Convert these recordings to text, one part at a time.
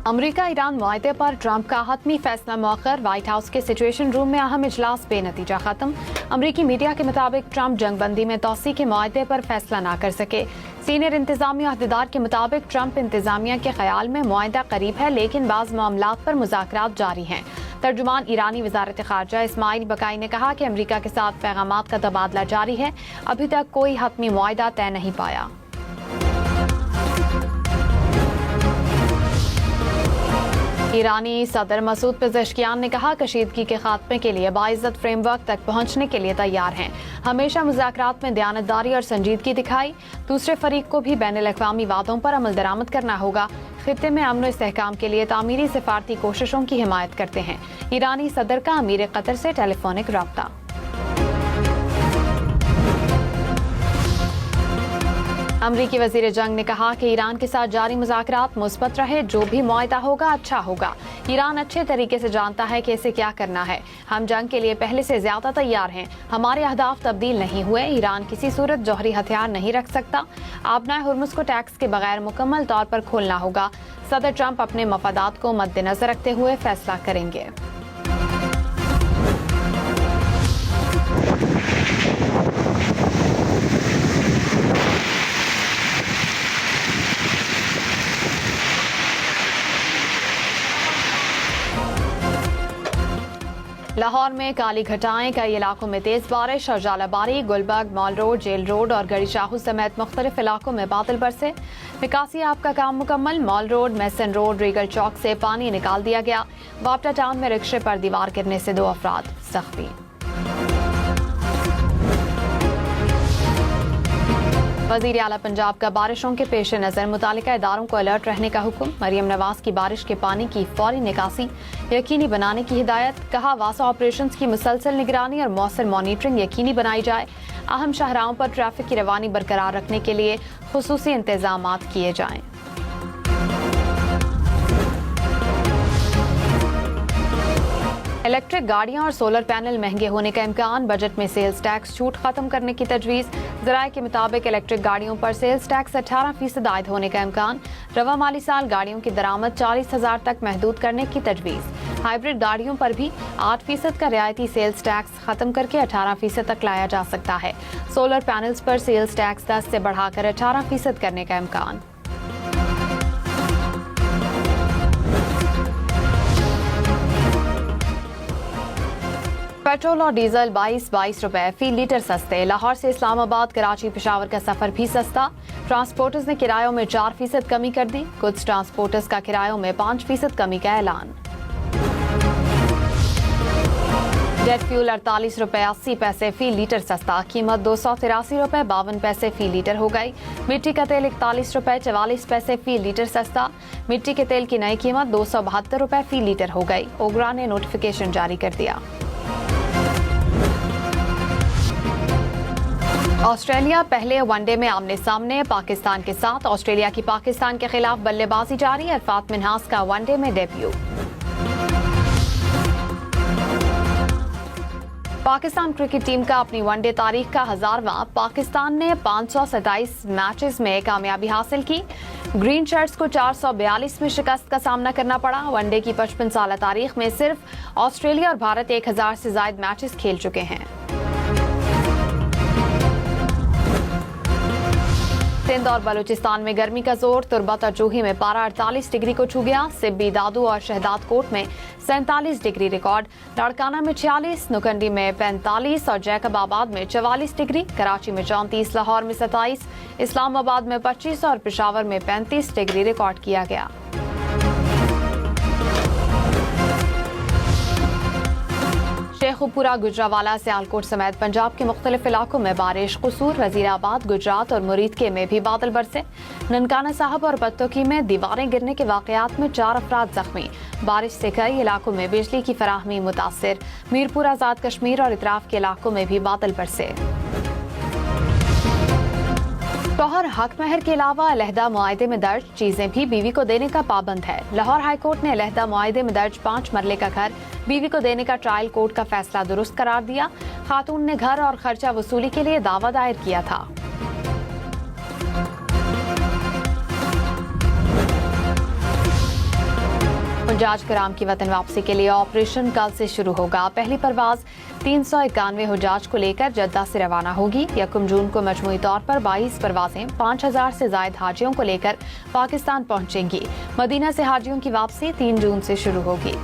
अमरीका Iran मुआहदे पर Trump का हतमी फैसला मौखर। व्हाइट हाउस के सिचुएशन रूम में अहम इजलास बेनतीजा खत्म। अमरीकी मीडिया के मुताबिक ट्रंप जंगबंदी में तोसी के मुआहदे पर फैसला न कर सके। सीनियर इंतजामी अहदेदार के मुताबिक ट्रंप इंतजामिया के ख्याल में मुआहदा करीब है, लेकिन बाज़ मामलात पर मुज़ाकरात जारी हैं। तर्जुमान ईरानी वजारत खारजा इस्माइल बकाई ने कहा कि अमरीका के साथ पैगामात का तबादला जारी है, अभी तक कोई हतमी मुआहदा तय नहीं पाया। ईरानी सदर मसूद पेज़ेश्कियान ने कहा कशीदगी के खात्मे के लिए बाइज्जत फ्रेमवर्क तक पहुंचने के लिए तैयार हैं। हमेशा मुज़ाकरात में दयानतदारी और संजीदगी दिखाई। दूसरे फरीक को भी बैनुल-अक़वामी वादों पर अमल दरामद करना होगा। खित्ते में अमन और इस्तेहकाम के लिए तामीरी सिफारती कोशिशों की हिमायत करते हैं। ईरानी सदर का अमीर कतर से टेलीफोनिक रब्ता। अमरीकी वज़ीर जंग ने कहा कि ईरान के साथ जारी मुज़ाकरात मुस्बत रहे, जो भी मुआहदा होगा अच्छा होगा। ईरान अच्छे तरीके से जानता है कि इसे क्या करना है। हम जंग के लिए पहले से ज्यादा तैयार हैं। हमारे अहदाफ तब्दील नहीं हुए। ईरान किसी सूरत जौहरी हथियार नहीं रख सकता। आबनाए हुर्मुज़ को टैक्स के बगैर मुकम्मल तौर पर खोलना होगा। सदर ट्रंप अपने मफादात को मद्देनजर रखते हुए फैसला करेंगे। लाहौर में काली घटाएं, कई इलाकों में तेज बारिश और जालाबारी। Gulberg, mall road, jail road और गड़ी शाहू समेत मुख्तलिफ इलाकों में बादल बरसे। निकासी आप का काम मुकम्मल। Mall road, Mason road, Regal Chowk से पानी निकाल दिया गया। वापटा टाउन में रिक्शे पर दीवार गिरने से 2 अफराद जख्मी। वज़ीर आला पंजाब का बारिशों के पेश नज़र मुतालिका इदारों को अलर्ट रहने का हुक्म। मरियम नवाज की बारिश के पानी की फौरी निकासी यकीनी बनाने की हिदायत। कहा वासा ऑपरेशंस की मुसलसल निगरानी और मौसर मॉनिटरिंग यकीनी बनाई जाए। अहम शाहराहों पर ट्रैफिक की रवानी बरकरार रखने के लिए खुसूसी इंतजामात किए जाएं। इलेक्ट्रिक गाड़ियां और सोलर पैनल महंगे होने का इम्कान। बजट में सेल्स टैक्स छूट खत्म करने की तजवीज़। ज़राए के मुताबिक इलेक्ट्रिक गाड़ियों पर सेल्स टैक्स 18% आयद होने का इम्कान। रवा माली साल गाड़ियों की दरामद 40,000 तक महदूद करने की तजवीज़। हाइब्रिड गाड़ियों पर भी 8% का रियायती सेल्स टैक्स खत्म करके 18% तक लाया जा सकता है। सोलर पैनल्स पर सेल्स टैक्स 10 से बढ़ाकर 18% करने का इम्कान। पेट्रोल और डीजल 22 रुपए फी लीटर सस्ते। लाहौर से इस्लामाबाद, कराची, पेशावर का सफर भी सस्ता। ट्रांसपोर्टर्स ने किरायों में 4% कमी कर दी। गुड्स ट्रांसपोर्टर्स का किरायों में 5% कमी का ऐलान। जेट फ्यूल 48 रुपए 80 पैसे फी लीटर सस्ता। कीमत 283 रुपए 52 पैसे फी लीटर हो गई। मिट्टी का तेल 41 रुपए 44 पैसे फी लीटर सस्ता। मिट्टी के तेल की नई कीमत 272 रुपए फी लीटर हो गई। ओगरा ने नोटिफिकेशन जारी कर दिया। ऑस्ट्रेलिया पहले वनडे में आमने सामने पाकिस्तान के साथ। ऑस्ट्रेलिया की पाकिस्तान के खिलाफ बल्लेबाजी जारी। अरफात मिन्हास का वनडे में डेब्यू। पाकिस्तान क्रिकेट टीम का अपनी वनडे तारीख का 1000वां। पाकिस्तान ने 527 मैचेस में कामयाबी हासिल की। ग्रीन शर्ट्स को 442 में शिकस्त का सामना करना पड़ा। वनडे की 55 साल तारीख में सिर्फ ऑस्ट्रेलिया और भारत 1000 से ज्यादा मैचेस खेल चुके हैं। सिंध और बलूचिस्तान में गर्मी का जोर। तुरबत और जूही में पारा 48 डिग्री को छू गया। सिब्बी, दादू और शहदाद कोट में 47 डिग्री रिकॉर्ड। लाड़काना में 46, नुकंडी में 45 और जैकबाबाद में 44 डिग्री। कराची में 34, लाहौर में 27, इस्लामाबाद में 25 और पेशावर में 35 डिग्री रिकॉर्ड किया गया। शेखुपुरा, गुजरावाला, सियालकोट समेत पंजाब के मुख्तलिफ इलाकों में बारिश। कसूर, वजीराबाद, गुजरात और मुरीदके में भी बादल बरसे। ननकाना साहब और बत्तोकी में दीवारें गिरने के वाकयात में 4 अफराद जख्मी। बारिश से कई इलाकों में बिजली की फराहमी मुतासिर। मीरपुर, आजाद कश्मीर और इतराफ के इलाकों में भी बादल बरसे। शौहर हक महर के अलावा अलहदा मुआहदे में दर्ज चीजें भी बीवी को देने का पाबंद है। लाहौर हाई कोर्ट ने अलहदा मुआहदे में दर्ज 5 मरले का घर बीवी को देने का ट्रायल कोर्ट का फैसला दुरुस्त करार दिया। खातून ने घर और खर्चा वसूली के लिए दावा दायर किया था। हुजाज कराम की वतन वापसी के लिए ऑपरेशन कल से शुरू होगा। पहली परवाज 391 हुजाज को लेकर जद्दा से रवाना होगी। 1 जून को मजमूई तौर पर 22 परवाजें 5000 से ज्यादा हाजियों को लेकर पाकिस्तान पहुंचेंगी। मदीना से हाजियों की वापसी 3 जून से शुरू होगी।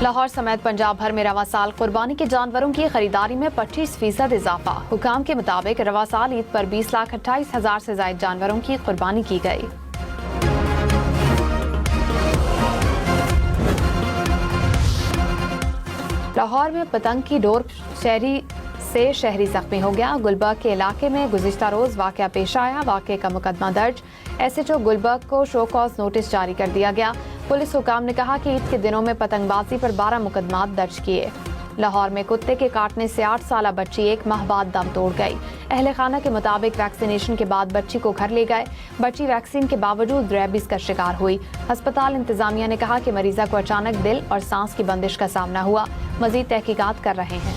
लाहौर समेत पंजाब भर में रवा साल कुर्बानी के जानवरों की खरीदारी में 25% इजाफा। हुकाम के मुताबिक रवा साल ईद पर 20,28,000 से ज्यादा जानवरों की कुर्बानी की गई। लाहौर में पतंग की डोर शहरी जख्मी हो गया। गुलबर्ग के इलाके में गुज़िश्ता रोज वाकया पेश आया। वाकये का मुकदमा दर्ज। SHO गुलबर्ग को शो कॉज नोटिस जारी कर दिया गया। पुलिस हुकाम ने कहा कि ईद के दिनों में पतंगबाजी पर 12 मुकदमात दर्ज किए। लाहौर में कुत्ते के काटने से 8 साला बच्ची 1 माह बाद दम तोड़ गई। अहले खाना के मुताबिक वैक्सीनेशन के बाद बच्ची को घर ले गए। बच्ची वैक्सीन के बावजूद रेबीज का शिकार हुई। अस्पताल इंतजामिया ने कहा कि मरीजा को अचानक दिल और सांस की बंदिश का सामना हुआ। मजीद तहकीकात कर रहे हैं।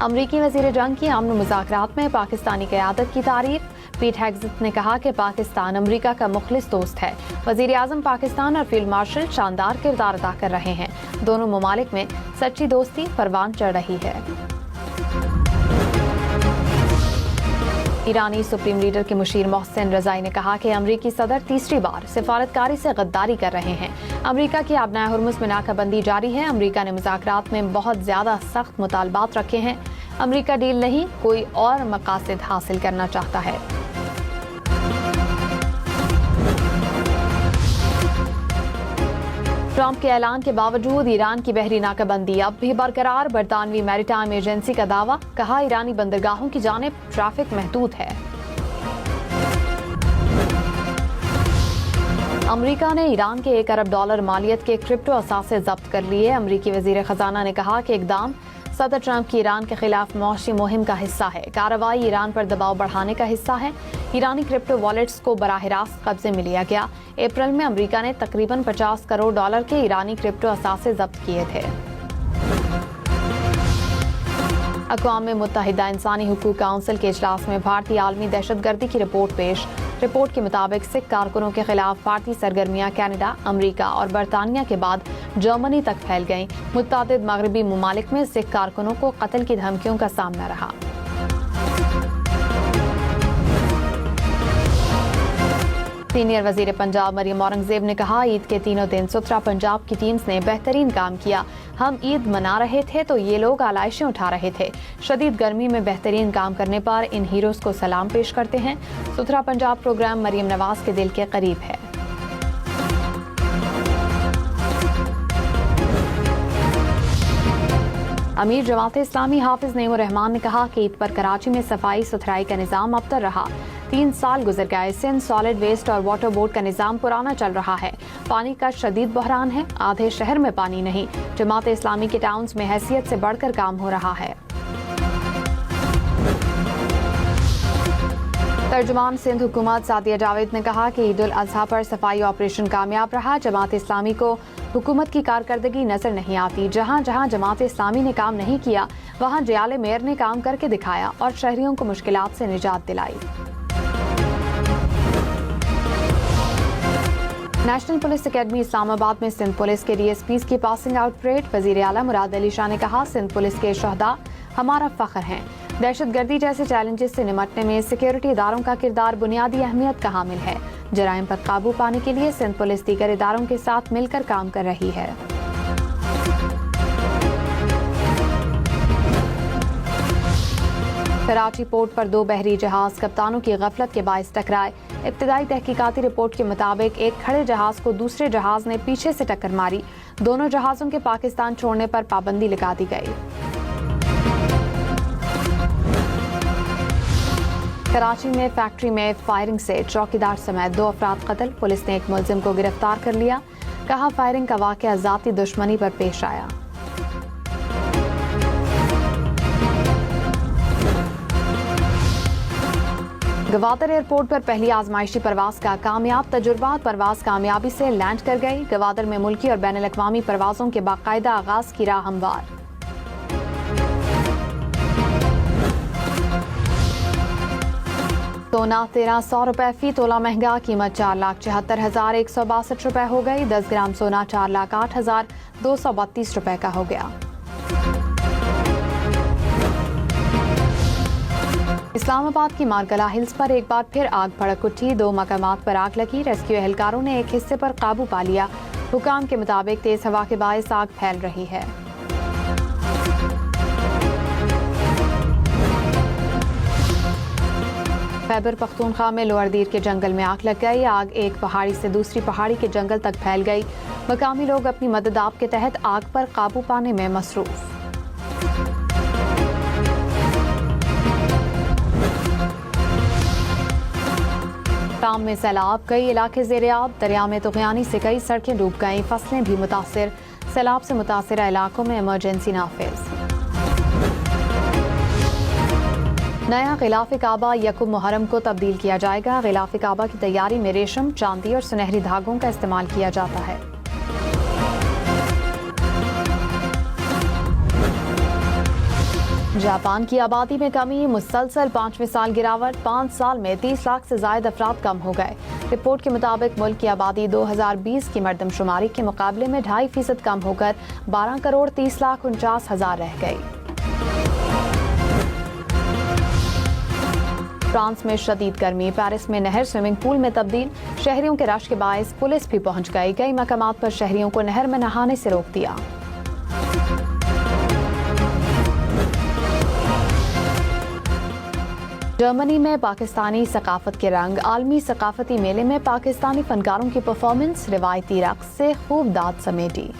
अमरीकी वजीर जंग की अमन मुज़ाकरात में पाकिस्तानी क़यादत की तारीफ। पीट हेग्सेथ ने कहा कि पाकिस्तान अमरीका का मुखलिस दोस्त है। वजीर आज़म पाकिस्तान और फील्ड मार्शल शानदार किरदार अदा कर रहे हैं। दोनों ममालिक में सच्ची दोस्ती परवान चढ़ रही है। ईरानी सुप्रीम लीडर के मुशीर मोहसिन रज़ाई ने कहा कि अमरीकी सदर तीसरी बार सिफारतकारी से गद्दारी कर रहे हैं। अमरीका की आबनाए हुर्मुज़ में नाकाबंदी जारी है। अमरीका ने मुज़ाकरात में बहुत ज्यादा सख्त मुतालबात रखे हैं। अमरीका डील नहीं, कोई और मकासद हासिल करना चाहता है। ट्रंप के ऐलान के बावजूद ईरान की बहरी नाकाबंदी अब भी बरकरार। बरतानवी मैरीटाइम एजेंसी का दावा। कहा ईरानी बंदरगाहों की जानिब ट्रैफिक महदूद है। अमरीका ने ईरान के $1 अरब मालियत के क्रिप्टो असासे जब्त कर लिए। अमरीकी वजीर खजाना ने कहा कि इकदाम सदर ट्रंप की ईरान के खिलाफ मौशी मुहिम का हिस्सा है। कार्रवाई ईरान पर दबाव बढ़ाने का हिस्सा है। ईरानी क्रिप्टो वॉलेट्स को बराह रास्त कब्जे में लिया गया। अप्रैल में अमरीका ने तकरीबन $50 करोड़ के ईरानी क्रिप्टो असासे जब्त किए थे। अक़वाम मुत्तहिदा इंसानी हुकूक काउंसिल के इजलास में भारतीय आलमी दहशतगर्दी की रिपोर्ट पेश। रिपोर्ट के मुताबिक सिख कारकुनों के खिलाफ भारतीय सरगर्मियां कनाडा, अमरीका और बरतानिया के बाद जर्मनी तक फैल गईं। मुत्तादिद मगरबी ममालिक में सिख कारकुनों को कत्ल की धमकियों का सामना रहा। सीनियर वजीर पंजाब मरियम औरंगजेब ने कहा, ईद के तीनों दिन सुथरा पंजाब की टीम्स ने बेहतरीन काम किया। हम ईद मना रहे थे तो ये लोग आलाइशें उठा रहे थे। शदीद गर्मी में बेहतरीन काम करने पर इन हीरोज को सलाम पेश करते हैं। सुथरा पंजाब प्रोग्राम मरियम नवाज के दिल के करीब है। अमीर जमात इस्लामी हाफिज नईमुर रहमान ने कहा कि ईद पर कराची में सफाई सुथराई का निजाम अबतर रहा। 3 साल गुजर गए। सिंध सॉलिड वेस्ट और वाटर बोर्ड का निजाम पुराना चल रहा है। पानी का शदीद बहरान है। आधे शहर में पानी नहीं। जमात इस्लामी के टाउन्स में हैसियत से बढ़कर काम हो रहा है। तर्जुमान सिंध हुकूमत सादिया जावेद ने कहा कि ईद उल अजहा पर सफाई ऑपरेशन कामयाब रहा। जमात इस्लामी को हुकूमत की कारकर्दगी नजर नहीं आती। जहां जहां जमात इस्लामी ने काम नहीं किया वहां जयाले मेयर ने काम करके दिखाया और शहरियों को मुश्किलात से निजात दिलाई। नेशनल पुलिस एकेडमी इस्लामाबाद में सिंध पुलिस के DSPs की पासिंग आउट परेड। वजीर आला मुराद अली शाह ने कहा, सिंध पुलिस के शहदा हमारा फख्र हैं। दहशतगर्दी जैसे चैलेंजेस से निपटने में सिक्योरिटी इदारों का किरदार बुनियादी अहमियत का हामिल है। जराइम पर काबू पाने के लिए सिंध पुलिस दीगर इदारों के साथ मिलकर काम कर रही है। कराची पोर्ट पर 2 बहरी जहाज कप्तानों की गफलत के बायस टकराए। इब्तिदाई तहकीकाती रिपोर्ट के मुताबिक एक खड़े जहाज को दूसरे जहाज ने पीछे से टक्कर मारी। दोनों जहाजों के पाकिस्तान छोड़ने पर पाबंदी लगा दी गई। कराची में फैक्ट्री में फायरिंग से चौकीदार समेत 2 अफराद कत्ल। पुलिस ने एक मुलजिम को गिरफ्तार कर लिया। कहा, फायरिंग का वाकया जाती दुश्मनी पर पेश आया। गवादर एयरपोर्ट पर पहली आजमाइशी परवाज का कामयाब तजुर्बा। परवाज कामयाबी से लैंड कर गई। गवादर में मुल्की और बैनुल अक़वामी परवाजों के बाकायदा आगाज की राह हमवार। सोना 1300 रुपए फी तोला महंगा, कीमत 4,74,162 रुपए हो गई। 10 ग्राम सोना 4,08,232 रुपए का हो गया। इस्लामाबाद की मारकला हिल्स पर एक बार फिर आग भड़क उठी। 2 मकामात पर आग लगी। रेस्क्यू एहलकारों ने एक हिस्से पर काबू पा लिया। हुकाम के मुताबिक तेज हवा के बायस आग फैल रही है। खैबर पख्तूनख्वा में लोअरदीर के जंगल में आग लग गई। आग एक पहाड़ी से दूसरी पहाड़ी के जंगल तक फैल गई। मकामी लोग अपनी मदद आप के तहत आग पर काबू पाने में मसरूफ। शाम में सैलाब, कई इलाके ज़ेर-ए-आब। दरिया में तुग़यानी से कई सड़कें डूब गईं, फसलें भी मुतासिर। सैलाब से मुतासिरा इलाकों में इमरजेंसी नाफिज। नया ग़िलाफ़े काबा यकुम मुहर्रम को तब्दील किया जाएगा। ग़िलाफ़े काबा की तैयारी में रेशम, चांदी और सुनहरी धागों का इस्तेमाल किया जाता है। जापान की आबादी में कमी, मुसलसल 5वें साल गिरावट। 5 साल में 30 लाख से ज्यादा अफराद कम हो गए। रिपोर्ट के मुताबिक मुल्क की आबादी 2020 की मरदमशुमारी के मुकाबले में 2.5% कम होकर 12,30,49,000 रह गई। फ्रांस में शदीद गर्मी, पेरिस में नहर स्विमिंग पूल में तब्दील। शहरियों के रश के बायस पुलिस भी पहुंच गई। कई मकामात पर शहरियों को नहर में नहाने से रोक दिया। जर्मनी में पाकिस्तानी सकाफत के रंग, आलमी सकाफती मेले में पाकिस्तानी फनकारों की परफॉर्मेंस, रिवायती रक्स से खूब दाद समेटी।